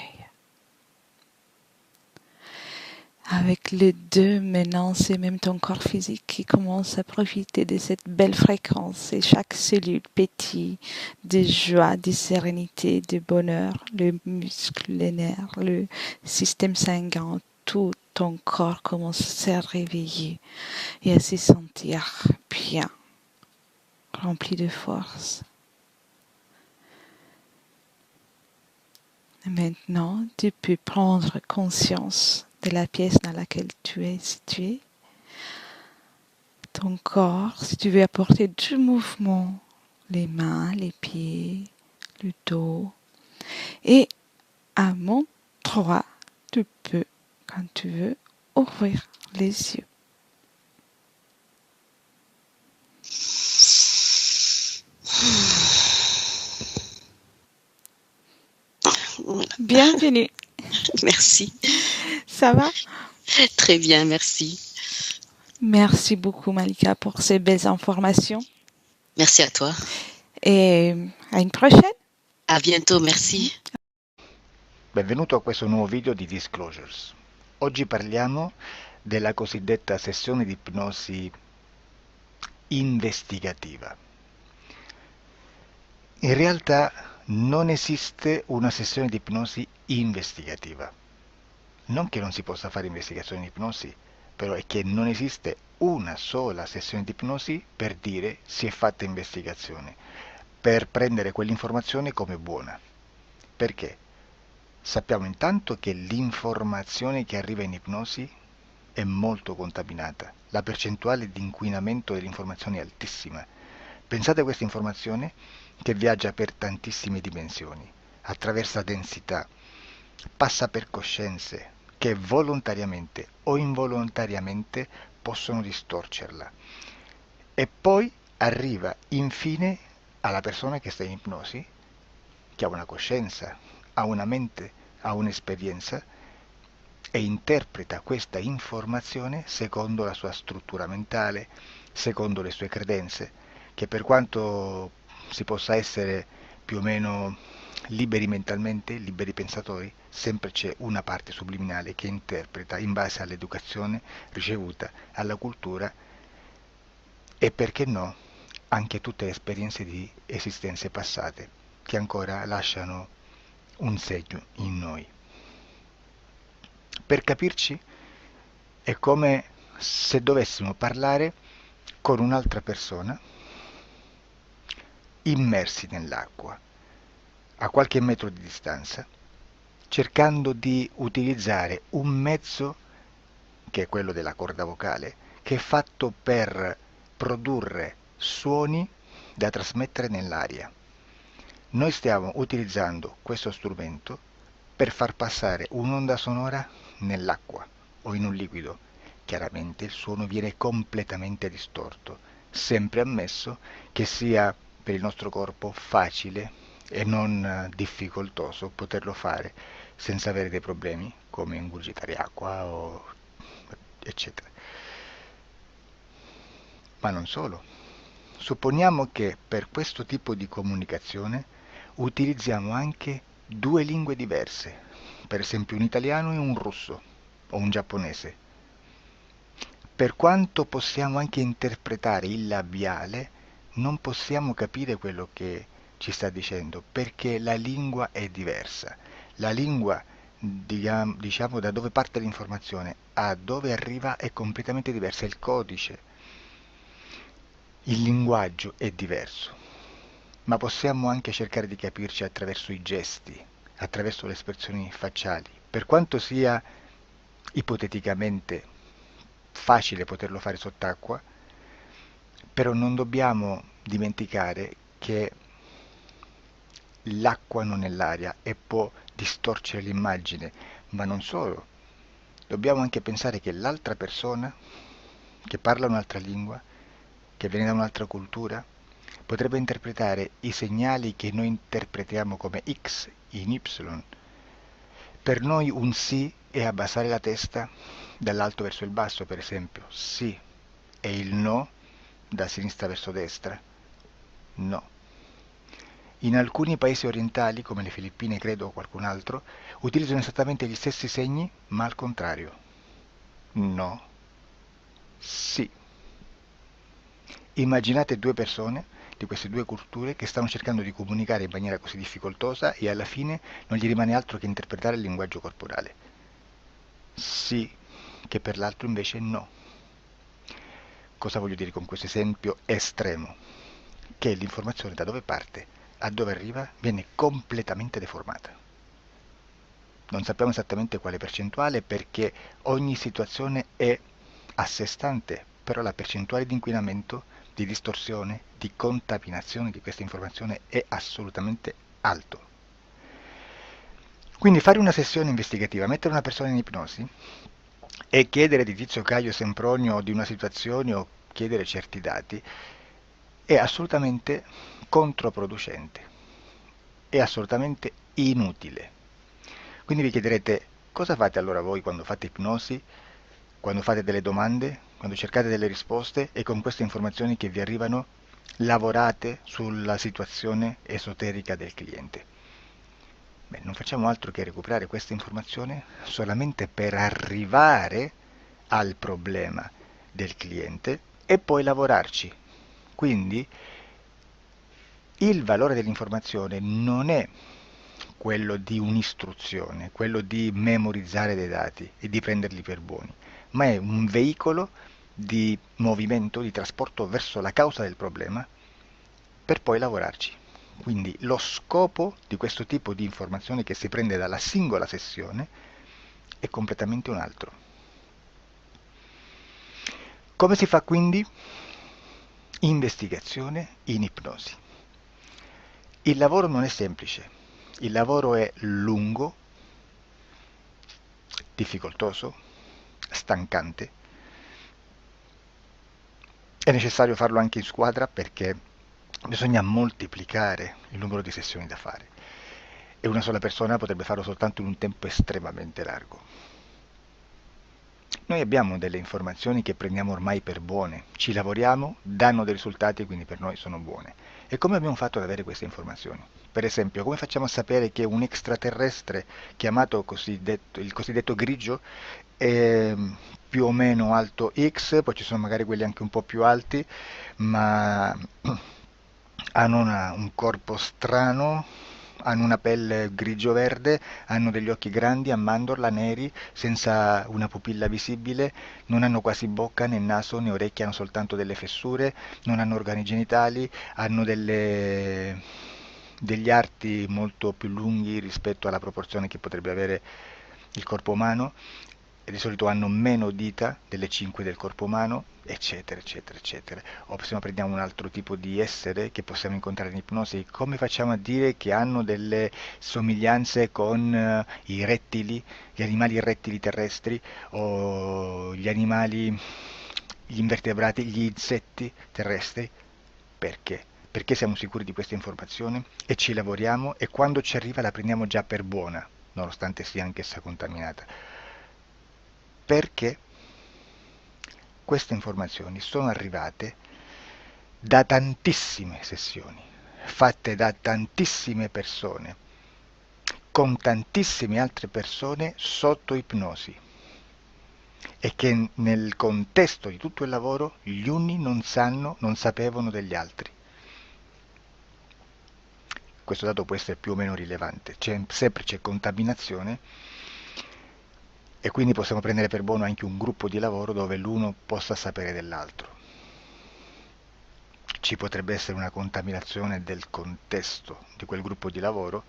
Avec les 2, maintenant, c'est même ton corps physique qui commence à profiter de cette belle fréquence et chaque cellule pétille de joie, de sérénité, de bonheur, le muscle, les nerfs, le système sanguin, tout ton corps commence à se réveiller et à se sentir bien, rempli de force. Et maintenant, tu peux prendre conscience de la pièce dans laquelle tu es situé. Ton corps, si tu veux apporter du mouvement, les mains, les pieds, le dos. Et à mon 3, tu peux, quand tu veux, ouvrir les yeux. Bienvenue. Merci. Ça va? Très bien, merci. Merci beaucoup Malika pour ces belles informations. Merci a toi. E a une prochaine. A bientôt, merci. Benvenuto a questo nuovo video di Disclosures. Oggi parliamo della cosiddetta sessione di ipnosi investigativa. In realtà non esiste una sessione di ipnosi investigativa. Non che non si possa fare investigazione di ipnosi, però è che non esiste una sola sessione di ipnosi per dire si è fatta investigazione, per prendere quell'informazione come buona. Perché? Sappiamo intanto che l'informazione che arriva in ipnosi è molto contaminata, la percentuale di inquinamento dell'informazione è altissima. Pensate a questa informazione che viaggia per tantissime dimensioni, attraversa densità, passa per coscienze che volontariamente o involontariamente possono distorcerla e poi arriva infine alla persona che sta in ipnosi, che ha una coscienza, ha una mente, ha un'esperienza e interpreta questa informazione secondo la sua struttura mentale, secondo le sue credenze, che per quanto si possa essere più o meno liberi mentalmente, liberi pensatori, sempre c'è una parte subliminale che interpreta in base all'educazione ricevuta, alla cultura e perché no anche tutte le esperienze di esistenze passate che ancora lasciano un segno in noi. Per capirci è come se dovessimo parlare con un'altra persona immersi nell'acqua, a qualche metro di distanza, cercando di utilizzare un mezzo, che è quello della corda vocale, che è fatto per produrre suoni da trasmettere nell'aria. Noi stiamo utilizzando questo strumento per far passare un'onda sonora nell'acqua o in un liquido. Chiaramente il suono viene completamente distorto, sempre ammesso che sia per il nostro corpo facile e non difficoltoso poterlo fare senza avere dei problemi come ingurgitare acqua o eccetera. Ma non solo. Supponiamo che per questo tipo di comunicazione utilizziamo anche due lingue diverse, per esempio un italiano e un russo o un giapponese. Per quanto possiamo anche interpretare il labiale, non possiamo capire quello che ci sta dicendo, perché la lingua è diversa. La lingua, diciamo, da dove parte l'informazione a dove arriva è completamente diversa, il codice, il linguaggio è diverso. Ma possiamo anche cercare di capirci attraverso i gesti, attraverso le espressioni facciali. Per quanto sia ipoteticamente facile poterlo fare sott'acqua, però non dobbiamo dimenticare che l'acqua non è l'aria e può distorcere l'immagine, ma non solo. Dobbiamo anche pensare che l'altra persona, che parla un'altra lingua, che viene da un'altra cultura, potrebbe interpretare i segnali che noi interpretiamo come X in Y. Per noi un sì è abbassare la testa dall'alto verso il basso, per esempio, sì, e il no da sinistra verso destra, no. In alcuni paesi orientali, come le Filippine credo o qualcun altro, utilizzano esattamente gli stessi segni, ma al contrario. No, sì. Immaginate due persone di queste due culture che stanno cercando di comunicare in maniera così difficoltosa e alla fine non gli rimane altro che interpretare il linguaggio corporale. Sì, che per l'altro invece no. Cosa voglio dire con questo esempio estremo? Che l'informazione da dove parte a dove arriva viene completamente deformata. Non sappiamo esattamente quale percentuale perché ogni situazione è a sé stante, però la percentuale di inquinamento, di distorsione, di contaminazione di questa informazione è assolutamente alto. Quindi fare una sessione investigativa, mettere una persona in ipnosi e chiedere di Tizio Caio Sempronio di una situazione o chiedere certi dati è assolutamente controproducente, è assolutamente inutile. Quindi vi chiederete cosa fate allora voi quando fate ipnosi, quando fate delle domande, quando cercate delle risposte e con queste informazioni che vi arrivano lavorate sulla situazione esoterica del cliente. Beh, non facciamo altro che recuperare questa informazione solamente per arrivare al problema del cliente e poi lavorarci. Quindi il valore dell'informazione non è quello di un'istruzione, quello di memorizzare dei dati e di prenderli per buoni, ma è un veicolo di movimento, di trasporto verso la causa del problema per poi lavorarci. Quindi lo scopo di questo tipo di informazione che si prende dalla singola sessione è completamente un altro. Come si fa quindi? Investigazione in ipnosi. Il lavoro non è semplice, il lavoro è lungo, difficoltoso, stancante. È necessario farlo anche in squadra perché bisogna moltiplicare il numero di sessioni da fare e una sola persona potrebbe farlo soltanto in un tempo estremamente largo. Noi abbiamo delle informazioni che prendiamo ormai per buone, ci lavoriamo, danno dei risultati e quindi per noi sono buone. E come abbiamo fatto ad avere queste informazioni? Per esempio, come facciamo a sapere che un extraterrestre chiamato il cosiddetto grigio è più o meno alto X, poi ci sono magari quelli anche un po' più alti, ma hanno un corpo strano, hanno una pelle grigio-verde, hanno degli occhi grandi a mandorla, neri, senza una pupilla visibile, non hanno quasi bocca né naso né orecchie, hanno soltanto delle fessure, non hanno organi genitali, hanno degli arti molto più lunghi rispetto alla proporzione che potrebbe avere il corpo umano, e di solito hanno meno dita delle 5 del corpo umano, eccetera, eccetera, eccetera. O se no prendiamo un altro tipo di essere che possiamo incontrare in ipnosi, come facciamo a dire che hanno delle somiglianze con i rettili, gli animali rettili terrestri o gli invertebrati, gli insetti terrestri? Perché? Perché siamo sicuri di questa informazione e ci lavoriamo e quando ci arriva la prendiamo già per buona, nonostante sia anch'essa contaminata. Perché queste informazioni sono arrivate da tantissime sessioni, fatte da tantissime persone, con tantissime altre persone sotto ipnosi e che nel contesto di tutto il lavoro gli uni non sapevano degli altri. Questo dato può essere più o meno rilevante, sempre c'è contaminazione e quindi possiamo prendere per buono anche un gruppo di lavoro dove l'uno possa sapere dell'altro. Ci potrebbe essere una contaminazione del contesto di quel gruppo di lavoro,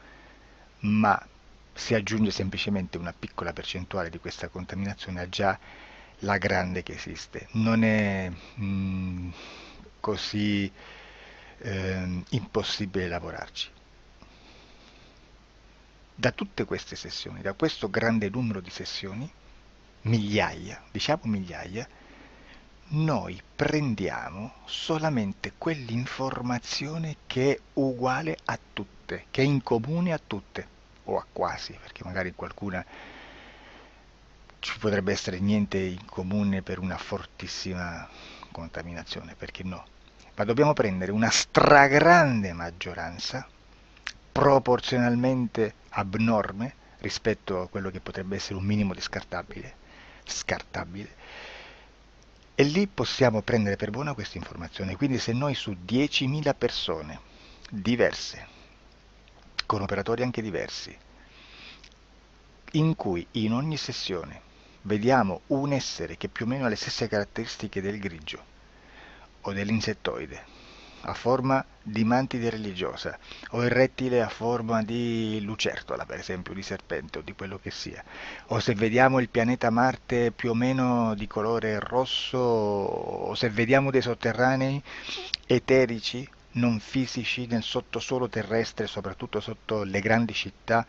ma si aggiunge semplicemente una piccola percentuale di questa contaminazione a già la grande che esiste, non è così impossibile lavorarci. Da tutte queste sessioni, da questo grande numero di sessioni, migliaia, diciamo migliaia, noi prendiamo solamente quell'informazione che è uguale a tutte, che è in comune a tutte, o a quasi, perché magari qualcuna ci potrebbe essere niente in comune per una fortissima contaminazione, perché no? Ma dobbiamo prendere una stragrande maggioranza, proporzionalmente abnorme rispetto a quello che potrebbe essere un minimo di scartabile, e lì possiamo prendere per buona questa informazione. Quindi se noi su 10.000 persone diverse, con operatori anche diversi, in cui in ogni sessione vediamo un essere che più o meno ha le stesse caratteristiche del grigio o dell'insettoide, a forma di mantide religiosa, o il rettile a forma di lucertola, per esempio, di serpente o di quello che sia, o se vediamo il pianeta Marte più o meno di colore rosso, o se vediamo dei sotterranei eterici, non fisici, nel sottosuolo terrestre, soprattutto sotto le grandi città,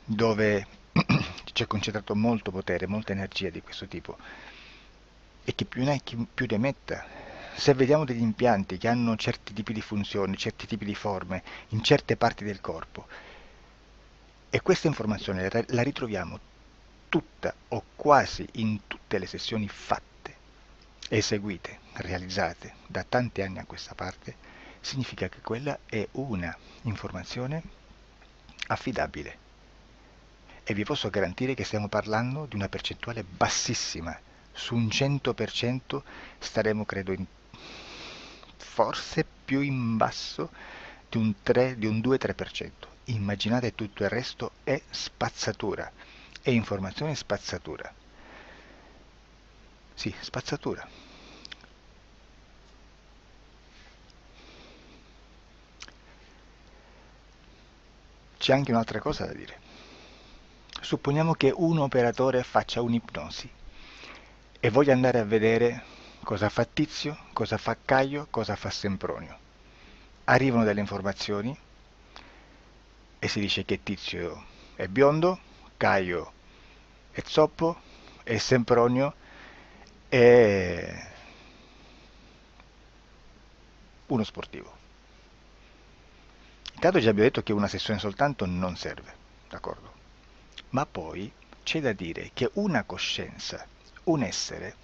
dove c'è concentrato molto potere, molta energia di questo tipo, e che più ne hai più ne metta. Se vediamo degli impianti che hanno certi tipi di funzioni, certi tipi di forme in certe parti del corpo, e questa informazione la ritroviamo tutta o quasi in tutte le sessioni fatte, eseguite, realizzate da tanti anni a questa parte, significa che quella è una informazione affidabile. E vi posso garantire che stiamo parlando di una percentuale bassissima. Su un 100% staremo, credo, forse più in basso di un 3, di un 2-3%. Immaginate, tutto il resto è spazzatura, è informazione spazzatura. Sì, spazzatura. C'è anche un'altra cosa da dire. Supponiamo che un operatore faccia un'ipnosi e voglia andare a vedere cosa fa Tizio, cosa fa Caio, cosa fa Sempronio. Arrivano delle informazioni e si dice che Tizio è biondo, Caio è zoppo e Sempronio è uno sportivo. Intanto già abbiamo detto che una sessione soltanto non serve, d'accordo? Ma poi c'è da dire che una coscienza, un essere,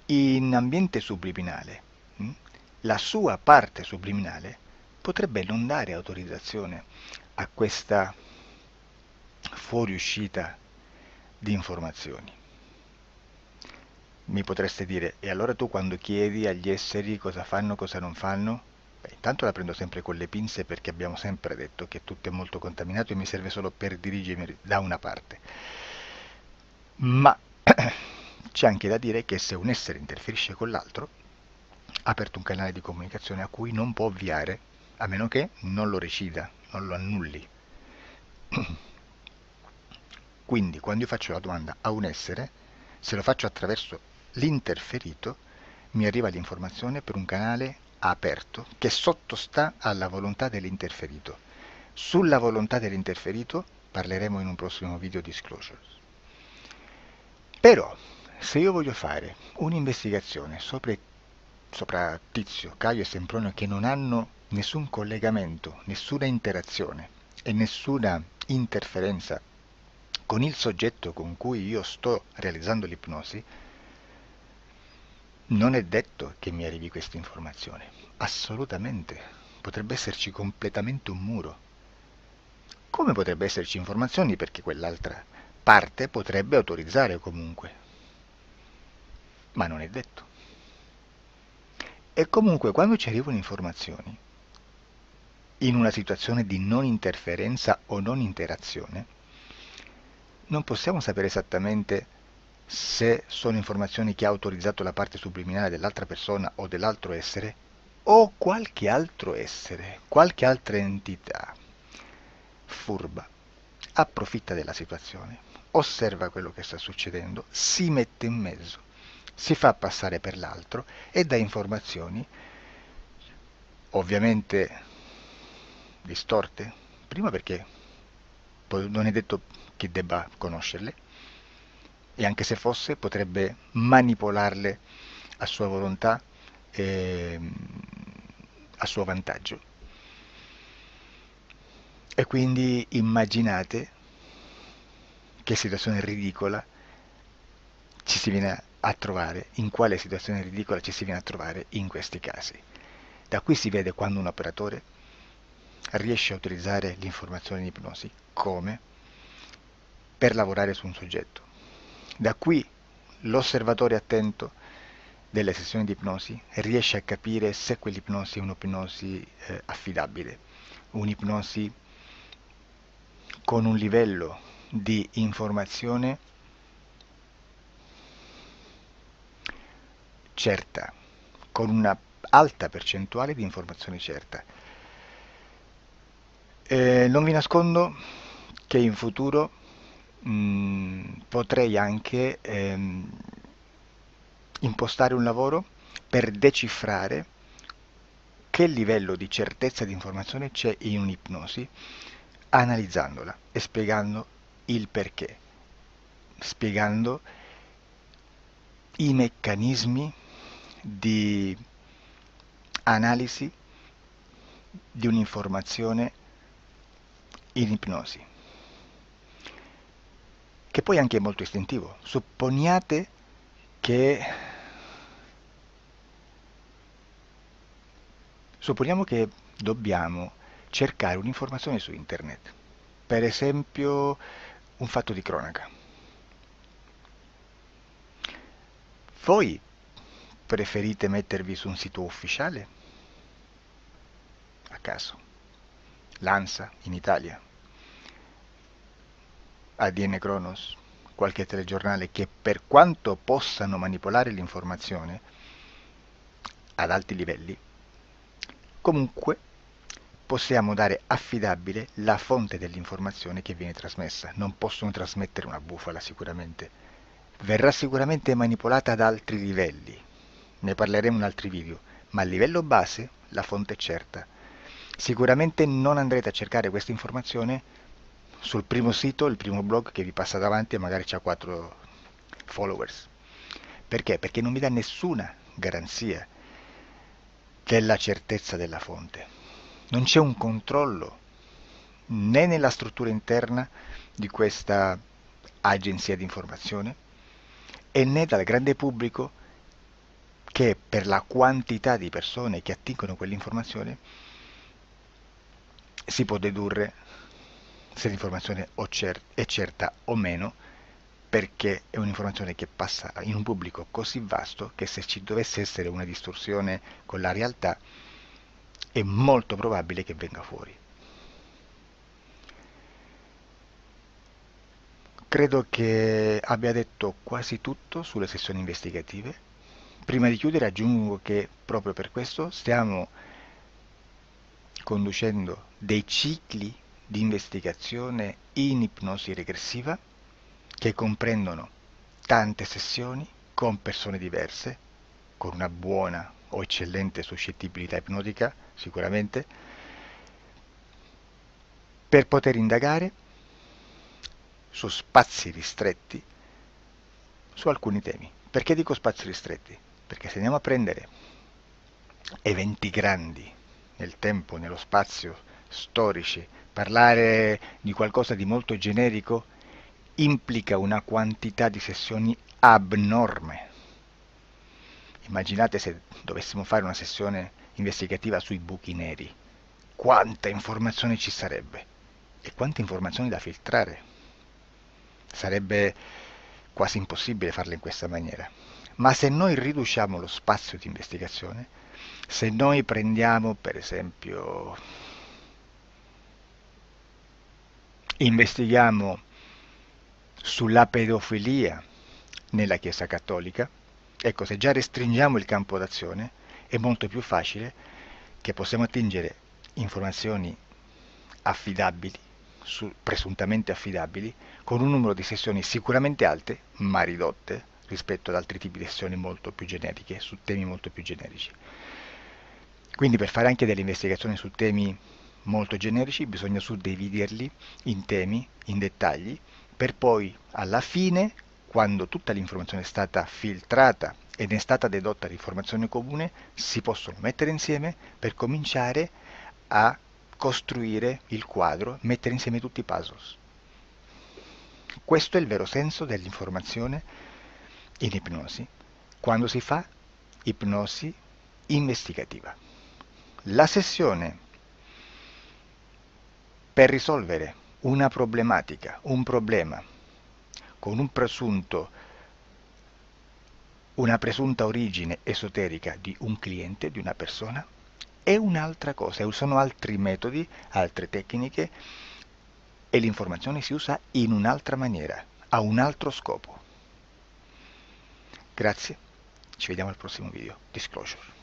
in ambiente subliminale, la sua parte subliminale potrebbe non dare autorizzazione a questa fuoriuscita di informazioni. Mi potreste dire, e allora tu quando chiedi agli esseri cosa fanno, cosa non fanno? Beh, intanto la prendo sempre con le pinze, perché abbiamo sempre detto che tutto è molto contaminato e mi serve solo per dirigermi da una parte. Ma c'è anche da dire che se un essere interferisce con l'altro, ha aperto un canale di comunicazione a cui non può ovviare, a meno che non lo recida, non lo annulli. Quindi quando io faccio la domanda a un essere, se lo faccio attraverso l'interferito, mi arriva l'informazione per un canale aperto che sottostà alla volontà dell'interferito. Sulla volontà dell'interferito parleremo in un prossimo video disclosures. Però, se io voglio fare un'investigazione sopra Tizio, Caio e Sempronio, che non hanno nessun collegamento, nessuna interazione e nessuna interferenza con il soggetto con cui io sto realizzando l'ipnosi, non è detto che mi arrivi questa informazione. Assolutamente. Potrebbe esserci completamente un muro. Come potrebbe esserci informazioni, perché quell'altra parte potrebbe autorizzare comunque. Ma non è detto. E comunque quando ci arrivano informazioni, in una situazione di non interferenza o non interazione, non possiamo sapere esattamente se sono informazioni che ha autorizzato la parte subliminale dell'altra persona o dell'altro essere, o qualche altro essere, qualche altra entità furba approfitta della situazione osserva quello che sta succedendo, si mette in mezzo, si fa passare per l'altro e dà informazioni, ovviamente distorte, prima perché poi non è detto che debba conoscerle, e anche se fosse potrebbe manipolarle a sua volontà e a suo vantaggio. E quindi immaginate che situazione ridicola ci si viene a trovare, in quale situazione ridicola ci si viene a trovare in questi casi. Da qui si vede quando un operatore riesce a utilizzare l'informazione in ipnosi come per lavorare su un soggetto. Da qui l'osservatore attento delle sessioni di ipnosi riesce a capire se quell'ipnosi è un'ipnosi affidabile, un'ipnosi con un livello di informazione certa, con una alta percentuale di informazione certa. Non vi nascondo che in futuro potrei anche impostare un lavoro per decifrare che livello di certezza di informazione c'è in un'ipnosi, analizzandola e spiegando il perché, spiegando i meccanismi di analisi di un'informazione in ipnosi, che poi anche è molto istintivo. Supponiamo che dobbiamo cercare un'informazione su internet, per esempio un fatto di cronaca. Voi preferite mettervi su un sito ufficiale? A caso. L'ANSA in Italia, ADN Kronos, qualche telegiornale che per quanto possano manipolare l'informazione ad alti livelli, comunque possiamo dare affidabile la fonte dell'informazione che viene trasmessa. Non possono trasmettere una bufala sicuramente. Verrà sicuramente manipolata ad altri livelli. Ne parleremo in altri video, ma a livello base la fonte è certa. Sicuramente non andrete a cercare questa informazione sul primo sito, il primo blog che vi passa davanti e magari ha 4 followers. Perché? Perché non vi dà nessuna garanzia della certezza della fonte. Non c'è un controllo né nella struttura interna di questa agenzia di informazione e né dal grande pubblico che per la quantità di persone che attingono quell'informazione si può dedurre se l'informazione è certa o meno, perché è un'informazione che passa in un pubblico così vasto che se ci dovesse essere una distorsione con la realtà è molto probabile che venga fuori. Credo che abbia detto quasi tutto sulle sessioni investigative. Prima di chiudere aggiungo che proprio per questo stiamo conducendo dei cicli di investigazione in ipnosi regressiva che comprendono tante sessioni con persone diverse, con una buona o eccellente suscettibilità ipnotica sicuramente, per poter indagare su spazi ristretti su alcuni temi. Perché dico spazi ristretti? Perché se andiamo a prendere eventi grandi nel tempo, nello spazio, storici, parlare di qualcosa di molto generico implica una quantità di sessioni abnorme. Immaginate se dovessimo fare una sessione investigativa sui buchi neri, quanta informazione ci sarebbe e quante informazioni da filtrare. Sarebbe quasi impossibile farlo in questa maniera. Ma se noi riduciamo lo spazio di investigazione, se noi prendiamo per esempio, investighiamo sulla pedofilia nella Chiesa Cattolica, ecco, se già restringiamo il campo d'azione è molto più facile che possiamo attingere informazioni affidabili presuntamente affidabili, con un numero di sessioni sicuramente alte, ma ridotte rispetto ad altri tipi di sessioni molto più generiche, su temi molto più generici. Quindi per fare anche delle investigazioni su temi molto generici bisogna suddividerli in temi, in dettagli, per poi alla fine, quando tutta l'informazione è stata filtrata ed è stata dedotta l'informazione comune, si possono mettere insieme per cominciare a costruire il quadro, mettere insieme tutti i puzzles. Questo è il vero senso dell'informazione in ipnosi, quando si fa ipnosi investigativa. La sessione per risolvere una problematica, un problema, con una presunta origine esoterica di un cliente, di una persona, è un'altra cosa, sono altri metodi, altre tecniche e l'informazione si usa in un'altra maniera, ha un altro scopo. Grazie, ci vediamo al prossimo video. Disclosure.